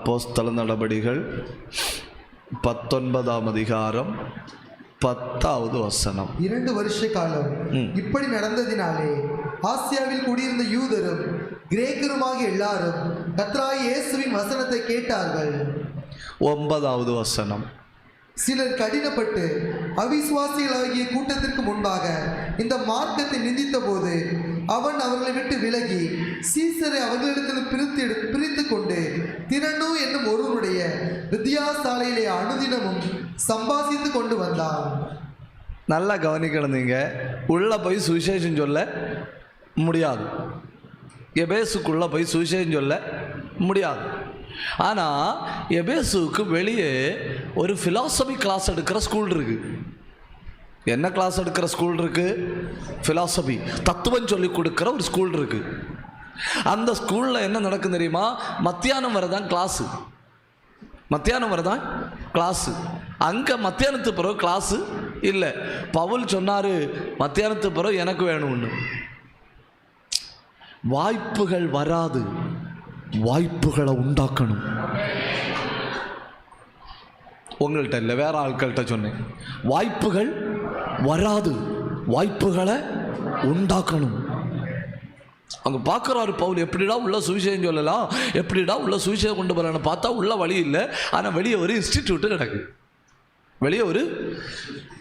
அப்போஸ்தல நடபடிகள் 19ஆம் அதிகாரம் 10வது வசனம். 2 வருஷ காலம் இப்படி நடந்ததினாலே ஆசியாவில் குடியிருந்த யூதரும் கிரேக்கருமாக எல்லாரும் கர்த்தராகிய இயேசுவின் வசனத்தை கேட்டார்கள். 9வது வசனம். சிலர் கடினப்பட்டு அவிசுவாசிகளாகிய கூட்டத்திற்கு முன்பாக இந்த மார்க்கத்தை நிந்தித்த போது அவன் அவர்களை விட்டு விலகி சீசரை அவர்களிடத்தில் பிரித்து கொண்டு திரனு என்னும் ஒருவருடைய வித்தியாசாலையிலே அனுதினமும் சம்பாதித்து கொண்டு வந்தான். நல்லா கவனிக்கணும். நீங்கள் உள்ளே போய் சுவிசேஷம் சொல்ல முடியாது, எபேசுக்குள்ளே போய் சுவிசேஷம் சொல்ல முடியாது. ஆனால் எபேசுக்கு வெளியே ஒரு ஃபிலாசபி கிளாஸ் எடுக்கிற ஸ்கூல் இருக்குது. என்ன கிளாஸ் எடுக்கிற ஸ்கூல் இருக்குது? ஃபிலாசபி, தத்துவம் சொல்லி கொடுக்குற ஒரு ஸ்கூல் இருக்குது. அந்த ஸ்கூலில் என்ன நடக்கும் தெரியுமா? மத்தியானம் வரதான் கிளாஸு, மத்தியானம் வரதான் கிளாஸு. அங்கே மத்தியானத்து பிறகு கிளாஸு இல்லை. பவுல் சொன்னார், மத்தியானத்து பிறகு எனக்கு வேணும்னு. வாய்ப்புகள் வராது, வாய்ப்புகளை உண்டாக்கணும். உங்கள்கிட்ட இல்லை, வேற ஆட்கள்கிட்ட சொன்னேன். வாய்ப்புகள் வராது, வாய்ப்புகளை உண்டாக்கணும். அங்கே பார்க்குறாரு பவுல், எப்படிடா உள்ள சுவிசேஷம் சொல்லலாம், எப்படிடா உள்ள சுவிசேஷம் கொண்டு வரலான்னு பார்த்தா உள்ள வழி இல்லை. ஆனால் வெளியே ஒரு இன்ஸ்டிடியூட்டு கிடக்கு, வெளியே ஒரு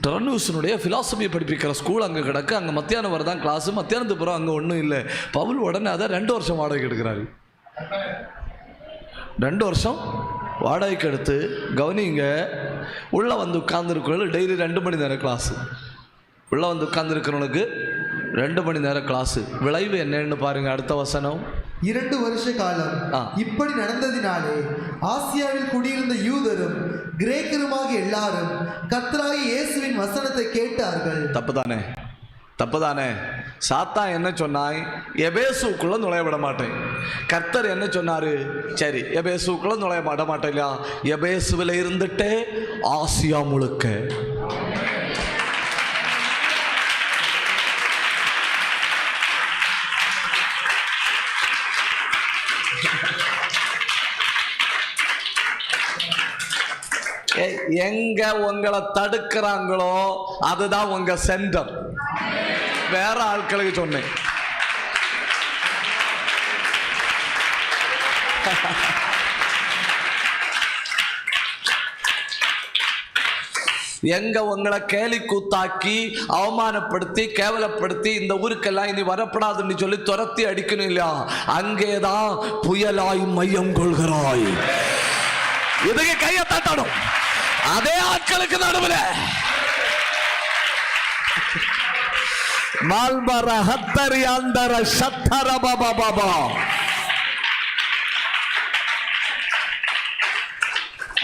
டர்னூசனுடைய ஃபிலாசபியை படிப்பிக்கிற ஸ்கூல் அங்கே கிடக்கு. அங்கே மத்தியானம் வரதான் கிளாஸு, மத்தியானத்துக்கு பிறகு அங்கே ஒன்றும் இல்லை. பவுல் உடனே அதை 2 வருஷம் வாடகைக்கு எடுக்கிறாரு. 2 வருஷம் வாடகைக்கு எடுத்து, கவனிங்க, உள்ளே வந்து உட்கார்ந்துருக்கிறவங்க டெய்லி 2 மணி நேரம் கிளாஸு. உள்ளே வந்து உட்கார்ந்துருக்கிறவனுக்கு 2 மணி நேரம் கிளாஸு. விளைவு என்னன்னு பாருங்க, அடுத்த வசனம். 2 வருஷ காலம் இப்படி நடந்ததினாலே ஆசியாவில் குடியிருந்த யூதரும் கிரேக்கருமாக எல்லாரும் கர்த்தராகிய இயேசுவின் வசனத்தை கேட்டார்கள். தப்புதானே, தப்புதானே. சாத்தான் என்ன சொன்னாய்? எபேசுக்குள்ள நுழைய விட மாட்டேன். கர்த்தர் என்ன சொன்னாரு? சரி, எபேசுக்குள்ள நுழைய விட மாட்டேன் இல்லையா? எபேசுவில் இருந்துட்டே ஆசியா முழுக்க. எங்க உங்களை தடுக்கிறாங்களோ அதுதான் உங்க சென்டர். வேற ஆட்களுக்கு சொன்னேன். எங்க உங்களை கேலி கூத்தாக்கி அவமானப்படுத்தி கேவலப்படுத்தி இந்த ஊருக்கெல்லாம் இனி வரப்படாதுன்னு சொல்லி துரத்தி அடிக்கணும் இல்லையா? அங்கேதான் புயலாய் மையம் கொள்கிறாய். இதுக்கு கையை தட்டணும். அதே ஆட்களுக்கு நடுவில் மால்பர ஹத்தரி அந்தர சத்தர பாபா பாபா.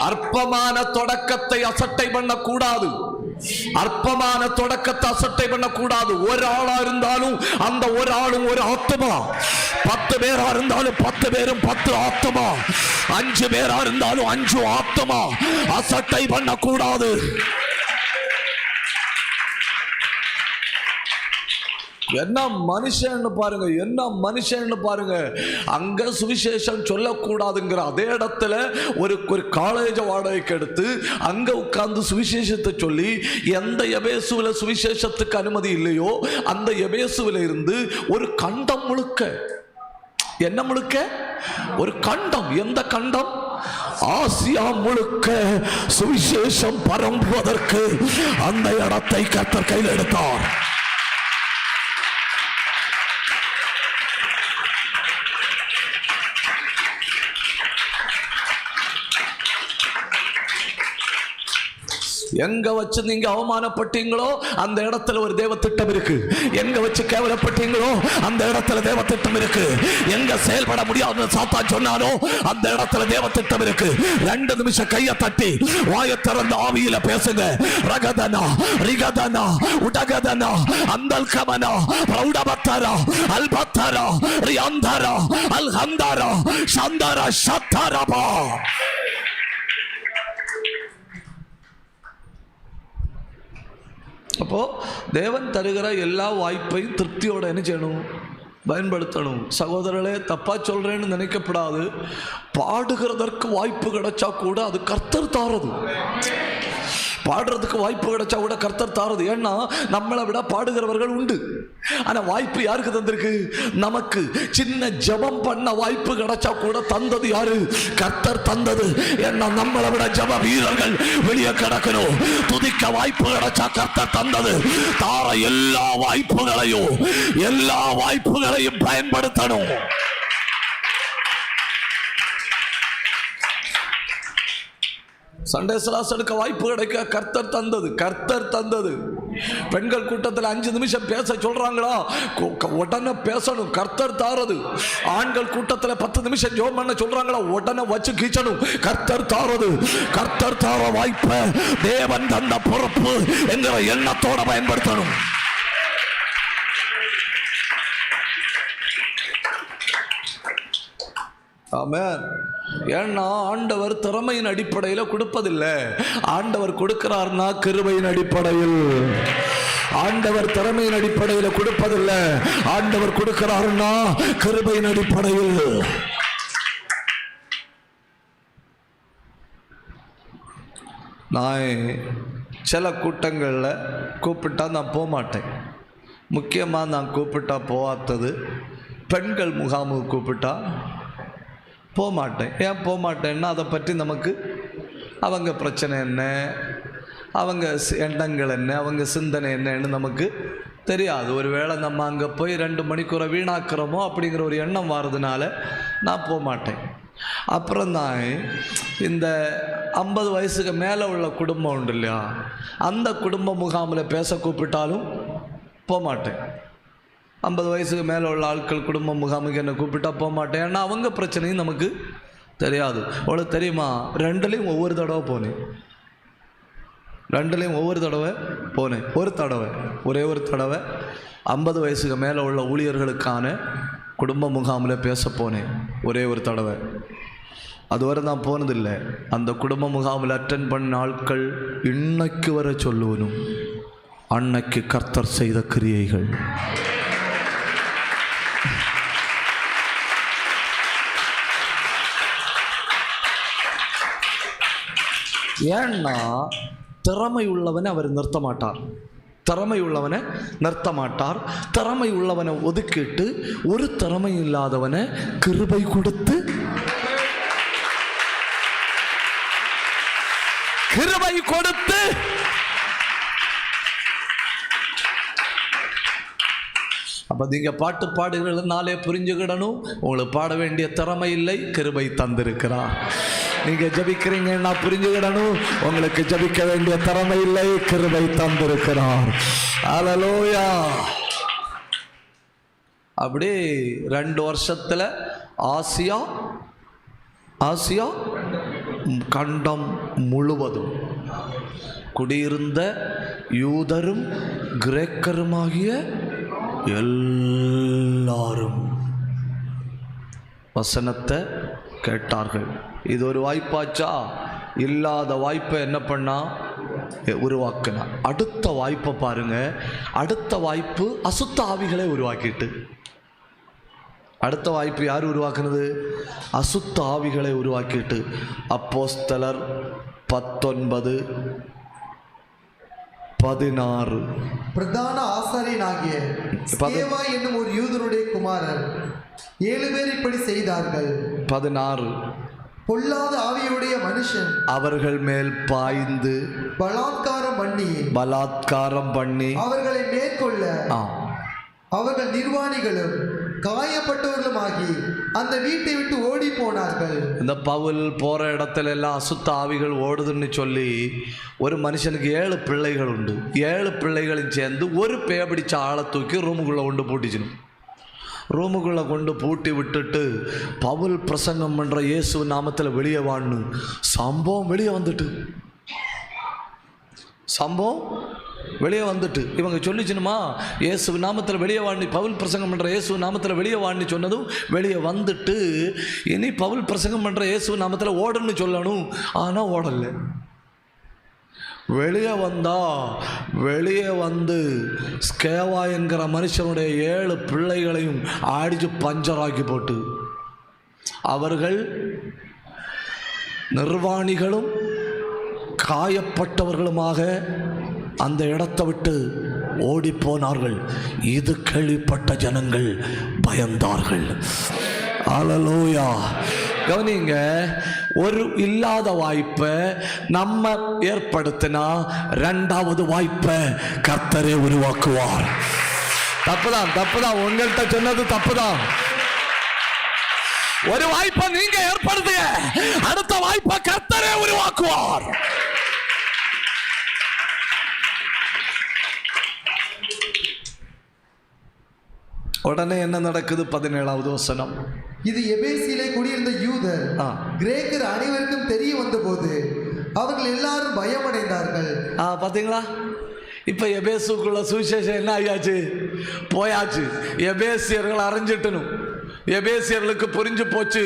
அற்பமான தொடக்கத்தை அசட்டை பண்ணக்கூடாது, அற்பமான தொடக்கத்தை அசட்டை பண்ணக்கூடாது. ஒரு ஆளா இருந்தாலும் அந்த ஒரு ஆளும் ஒரு ஆத்மா. 10 பேரா இருந்தாலும் 10 பேரும் 10 ஆத்மா. 5 பேரா இருந்தாலும் 5 ஆத்மா. அசட்டை பண்ணக்கூடாது. என்ன மனுஷன்னு பாருங்க, என்ன மனுஷன்னு பாருங்க. அங்க சுவிசேஷம் சொல்லக்கூடாதுங்கிற அதே இடத்துல ஒரு காலேஜ் வாடகைக்கு எடுத்து அங்க உட்கார்ந்து சுவிசேஷத்தை சொல்லி, எந்த எபேசுவில சுவிசேஷத்துக்கு அனுமதி இல்லையோ அந்த எபேசுவில இருந்து ஒரு கண்டம் முழுக்க, என்ன முழுக்க? ஒரு கண்டம். எந்த கண்டம்? ஆசியா முழுக்க சுவிசேஷம் பரம்புவதற்கு அந்த இடத்தை கர்த்தர் கையில் எடுத்தார். எங்க வச்சு நீங்க அவமானப்பட்டீங்களோ அந்த இடத்துல ஒரு தேவ திட்டம் இருக்கு. எங்க வச்சு கேவலப்பட்டீங்களோ அந்த இடத்துல தேவ திட்டம் இருக்கு. எங்க செயல்பட முடியாதுன்னு சாத்தான் சொன்னானோ அந்த இடத்துல தேவ திட்டம் இருக்கு. 2 நிமிஷம் கையை தட்டி வாயை திறந்த ஆவியில பேசுங்க. ரகதனா ரிகதனா உடகதனா அந்தல்கமனா பிரௌடபத்தரா அல்பத்தரா ரியாந்தரா அல்ஹந்தரா சந்தரா சத்தரபா. அப்போ தேவன் தருகிற எல்லா வாய்ப்பையும் திருப்தியோட என்ன செய்யணும்? பயன்படுத்தணும். சகோதரர்களே, தப்பா சொல்றேன்னு நினைக்கப்படாது. பாடுகிறதற்கு வாய்ப்பு கிடைச்சா கூட அது கர்த்தர் தாரது. பாடுறதுக்கு வாய்ப்பு கிடைச்சா கூட கர்த்தர் தாரது. ஏன்னா நம்மளை விட பாடுகிறவர்கள் உண்டு. ஆனால் வாய்ப்பு யாருக்கு தந்திருக்கு? நமக்கு. சின்ன ஜெபம் பண்ண வாய்ப்பு கிடைச்சா கூட தந்தது யாரு? கர்த்தர் தந்தது. ஏன்னா நம்மளை விட ஜெப வீரர்கள் வெளியே கிடக்கணும். துதிக்க வாய்ப்பு கிடைச்சா கர்த்தர் தந்தது. தார எல்லா வாய்ப்புகளையும் பயன்படுத்தணும். சண்டே கிளாஸ் எடுக்க வாய்ப்பு கிடைக்க கர்த்தர் தந்தது. பெண்கள் கூட்டத்தில் 5 நிமிஷம் பேச சொல்றாங்களா, உடனே பேசணும், கர்த்தர் தாரது. ஆண்கள் கூட்டத்தில் 10 நிமிஷம் ஜெபம் பண்ண சொல்றாங்களா, உடனே வச்சு கீச்சணும், கர்த்தர் தாரது. கர்த்தர் தார வாய்ப்பை தேவன் தந்த பொறுப்பு என்கிற எண்ணத்தோட பயன்படுத்தணும். ஆமென். ஏன்னா ஆண்டவர் திறமையின் அடிப்படையில் கொடுப்பதில்லை. ஆண்டவர் கொடுக்கிறார்னா கிருபையின் அடிப்படையில். ஆண்டவர் திறமையின் அடிப்படையில் கொடுப்பதில்லை. ஆண்டவர் கொடுக்கிறார்னா கிருபையின் அடிப்படையில். நான் சில கூட்டங்களில் கூப்பிட்டா நான் போக மாட்டேன். முக்கியமாக நான் கூப்பிட்டா போகாதது பெண்கள் முகாமுக்கு கூப்பிட்டா போக மாட்டேன். ஏன் போக மாட்டேன்னா அதை பற்றி நமக்கு அவங்க பிரச்சனை என்ன, அவங்க எண்ணங்கள் என்ன, அவங்க சிந்தனை என்னன்னு நமக்கு தெரியாது. ஒருவேளை நம்ம அங்கே போய் 2 மணிக்கூரை வீணாக்குறோமோ அப்படிங்கிற ஒரு எண்ணம் வர்றதுனால நான் போக மாட்டேன். அப்புறம் தான் இந்த 50 வயசுக்கு மேலே உள்ள குடும்பம் உண்டு இல்லையா, அந்த குடும்ப முகாமில் பேச கூப்பிட்டாலும் போக மாட்டேன். 50 வயசுக்கு மேலே உள்ள ஆட்கள் குடும்ப முகாமுக்கு என்ன கூப்பிட்டா போக மாட்டேன். ஏன்னா அவங்க பிரச்சனையும் நமக்கு தெரியாது. உங்களுக்கு தெரியுமா, 2லையும் ஒவ்வொரு தடவை போனேன். 2லையும் ஒவ்வொரு தடவை போனேன். ஒரே ஒரு தடவை 50 வயசுக்கு மேலே உள்ள ஊழியர்களுக்கான குடும்ப முகாமில் பேச போனேன். ஒரே ஒரு தடவை. அதுவரை நான் போனதில்லை. அந்த குடும்ப முகாமில் அட்டென்ட் பண்ண ஆட்கள் இன்னைக்கு வர சொல்லுவனும் அன்னைக்கு கர்த்தர் செய்த கிரியைகள். ஏன்னா திறமை உள்ளவனை அவர் நிறுத்த மாட்டார். திறமை உள்ளவனை ஒதுக்கிட்டு ஒரு திறமை இல்லாதவனை கிருபை கொடுத்து அப்ப நீங்க பாட்டு பாடுகிறதுனாலே புரிஞ்சுக்கிடணும், உங்களுக்கு பாட வேண்டிய திறமை இல்லை, கிருபை தந்திருக்கிறார். நீங்க ஜபிக்கிறீங்கன்னா புரிஞ்சுக்கிடணும், உங்களுக்கு ஜபிக்க வேண்டிய திறமை இல்லை, கிருபை தந்திருக்கிறார். அல்லேலூயா. அப்படியே 2 வருஷத்துல ஆசியா கண்டம் முழுவதும் குடியிருந்த யூதரும் கிரேக்கருமாகிய எல்லாரும் வசனத்தை கேட்டார்கள். இது ஒரு வாய்ப்பாச்சா? இல்லாத வாய்ப்பை என்ன பண்ணா? உருவாக்கினா. அடுத்த வாய்ப்பை பாருங்க. அடுத்த வாய்ப்பு அசுத்த ஆவிகளை உருவாக்கிட்டு. அடுத்த வாய்ப்பு யார் உருவாக்குனது? அசுத்த ஆவிகளை உருவாக்கிட்டு. அப்போஸ்தலர் 19:16. பிரதான ஆசாரியனாகிய ஸ்கேவா என்னும் ஒரு யூதனுடைய குமாரர் 7 பேர் இப்படி செய்தார்கள். 16. பொல்லாத ஆவியுடைய மனுஷன் அவர்கள் மேல் பாய்ந்து பலாத்காரம் பண்ணி அவர்களை மேற்கொள்ள அவர்கள் நிர்வாணிகளும் காயப்பட்டவர்களுமாகி அந்த வீட்டை விட்டு ஓடி போனார்கள். இந்த பவுல் போற இடத்துல எல்லாம் அசுத்த ஆவிகள் ஓடுதுன்னு சொல்லி ஒரு மனுஷனுக்கு 7 பிள்ளைகள் உண்டு. 7 பிள்ளைகளும் சேர்ந்து ஒரு பேய் பிடிச்ச ஆளை தூக்கி ரூமுக்குள்ள கொண்டு பூட்டிச்சிடும். ரூமுக்குள்ளே கொண்டு பூட்டி விட்டுட்டு பவுல் பிரசங்கம் பண்ணுற இயேசு நாமத்தில் வெளியே வான்னு சம்பவம் வெளியே வந்துட்டு இவங்க சொல்லிச்சுனுமா, இயேசு நாமத்தில் வெளியே வாணி, பவுல் பிரசங்கம் பண்ணுற இயேசு நாமத்தில் வெளியே வாணி சொன்னதும் வெளியே வந்துட்டு இனி பவுல் பிரசங்கம் பண்ணுற இயேசு நாமத்தில் ஓடணும்னு சொல்லணும். ஆனால் ஓடலை. வெளியே வந்து ஸ்கேவா என்கிற மனுஷனுடைய 7 பிள்ளைகளையும் அடித்து பஞ்சராக்கி போட்டு அவர்கள் நிர்வாணிகளும் காயப்பட்டவர்களுமாக அந்த இடத்தை விட்டு ஓடி போனார்கள். இது கேள்விப்பட்ட ஜனங்கள் பயந்தார்கள். அல்லேலூயா. கவனிங்க, ஒரு இல்லாத வாய்ப்பை நம்ம ஏற்படுத்தினா 2வது வாய்ப்பை கர்த்தரே உருவாக்குவார். தப்புதான் உங்கள்கிட்ட சொன்னது தப்புதான். ஒரு வாய்ப்பை நீங்க ஏற்படுத்துங்க, அடுத்த வாய்ப்பை கர்த்தரே உருவாக்குவார். உடனே என்ன நடக்குது? 17வது வசனம். இது எபேசிலே குடியிருந்த யூதர் கிரேக்கர் அனைவருக்கும் தெரிய வந்தபோது அவர்கள் எல்லாரும் பயமடைந்தார்கள். பாத்தீங்களா? இப்ப எபேசுக்குள்ள சுவிசேஷம் என்ன ஆயாச்சு? போயாச்சு. எபேசியர்கள் அறிஞ்சிட்டணும். எபேசியர்களுக்கு புரிஞ்சு போச்சு,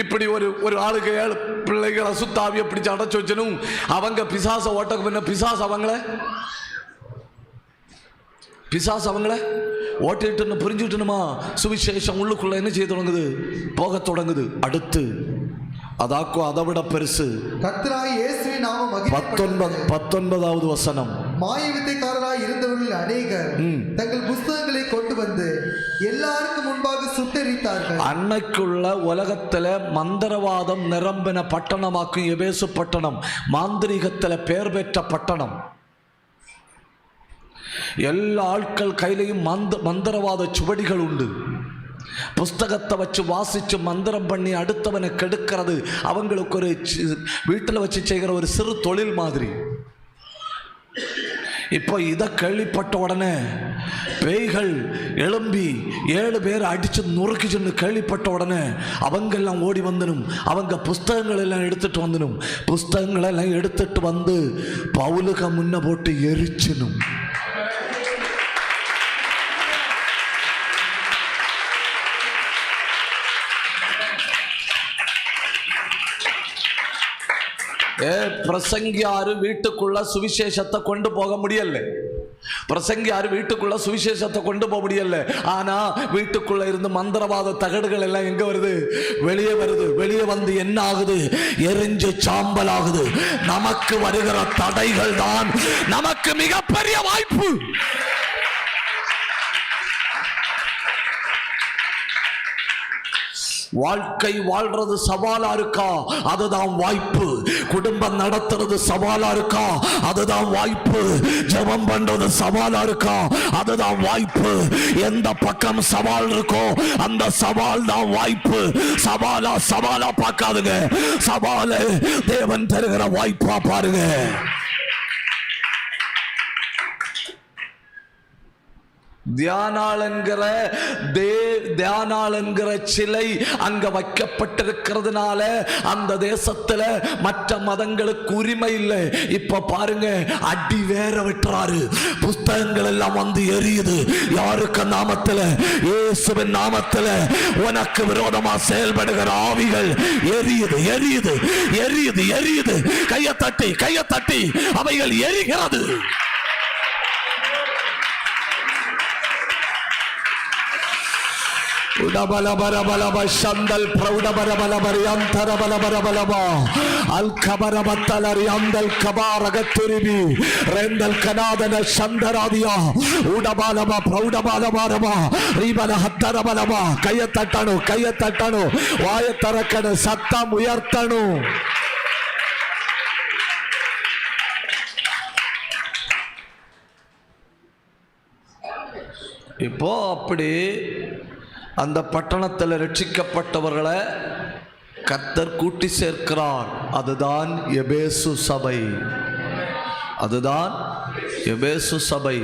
இப்படி ஒரு ஆளுக்கு 7 பிள்ளைகளை சுத்தாவிய பிடிச்சு அடைச்சு வச்சனும். அவங்க பிசாச ஓட்டக்கு முன்ன பிசாசு அவங்கள ஓட்டிட்டு புரிஞ்சுட்டுனுமா? சுவிசேஷம் உள்ளுக்குள்ள என்ன செய்ய தொடங்குது? போக தொடங்குது. அடுத்து அதாக்கோ அதை விட பெருசு. கர்த்தராகிய இயேசுவின் நாமம் 19வது வசனம். மாய வித்தைக்காரராய் இருந்தவர்கள் அநேகர் தங்கள் புஸ்தகங்களை கொண்டு வந்து எல்லாருக்கும் முன்பாக சுட்டெரித்தார்கள். அன்னைக்குள்ள உலகத்துல மந்திரவாதம் நிரம்பின பட்டணமாக்கும் எபேசு பட்டணம். மாந்திரிகத்துல பெயர் பெற்ற பட்டணம். எல்லா ஆட்கள் கையிலையும் மந்திரவாத சுவடிகள் உண்டு. புஸ்தகத்தை வச்சு வாசிச்சு மந்திரம் பண்ணி அடுத்தவனை கெடுக்கிறது அவங்களுக்கு ஒரு வீட்டில் வச்சு செய்கிற ஒரு சிறு தொழில் மாதிரி. இப்போ இதை கேள்விப்பட்ட உடனே பேய்கள் எழும்பி 7 பேர் அடிச்சு நுறுக்கிச்சுன்னு கேள்விப்பட்ட உடனே அவங்க எல்லாம் ஓடி வந்தனும். அவங்க புஸ்தகங்கள் எல்லாம் எடுத்துட்டு வந்தனும். புஸ்தகங்கள் எல்லாம் எடுத்துட்டு வந்து பவுலுக முன்ன போட்டு எரிச்சனும். பிரசங்கியாரு வீட்டுக்குள்ள சுவிசேஷத்தை கொண்டு போக முடியல. பிரசங்கியாரு வீட்டுக்குள்ள சுவிசேஷத்தை கொண்டு போக முடியல. ஆனா வீட்டுக்குள்ள இருந்து மந்திரவாத தகடுகள் எல்லாம் எங்க வருது? வெளியே வருது. வெளியே வந்து என்ன ஆகுது? எரிஞ்சு சாம்பல் ஆகுது. நமக்கு வருகிற தடைகள் தான் நமக்கு மிகப்பெரிய வாய்ப்பு. வாழ்க்கை வாழ்றது சவாலா இருக்கா? அதுதான் வாய்ப்பு. குடும்பம் நடத்துறது சவாலா இருக்கா? அதுதான் வாய்ப்பு. ஜெபம் பண்றது சவாலா இருக்கா? அதுதான் வாய்ப்பு. எந்த பக்கம் சவால் இருக்கோ அந்த சவால் தான் வாய்ப்பு. சவாலா பார்க்காதுங்க. சவாலை தேவன் தருகிற வாய்ப்பா பாருங்க. தியானாள் என்கிற சிலை அங்க வைக்கப்பட்டிருக்கிறதுனால அந்த தேசத்துல மற்ற மதங்களுக்கு உரிமை இல்லை. இப்ப பாருங்க, அடி வேற விட்டுறாரு. புஸ்தகங்கள் எல்லாம் வந்து எரியுது. யாருக்கு நாமத்துல? இயேசுவின் நாமத்துல உனக்கு விரோதமா செயல்படுகிற ஆவிகள் எரியுது, எரியுது, எரியுது, எரியுது. கையை தட்டி அவைகள் எரிகிறது. சந்தல் அல்கபரபத்தலரியாந்தல் கபாரகத்துரிபி ரெந்தல் கனாதன சந்தராதியா உடபாலமா பிரௌடபாலமாரமா ரீபல ஹத்தரபலமா. கையை தட்டணும், வாயை திறக்கணும், சத்தம் உயர்த்தணும். இப்போ அப்படி அந்த பட்டணத்தில் ரட்சிக்கப்பட்டவர்களை கர்த்தர் கூட்டி சேர்க்கிறார். அதுதான் எபேசு சபை. எபேசு சபை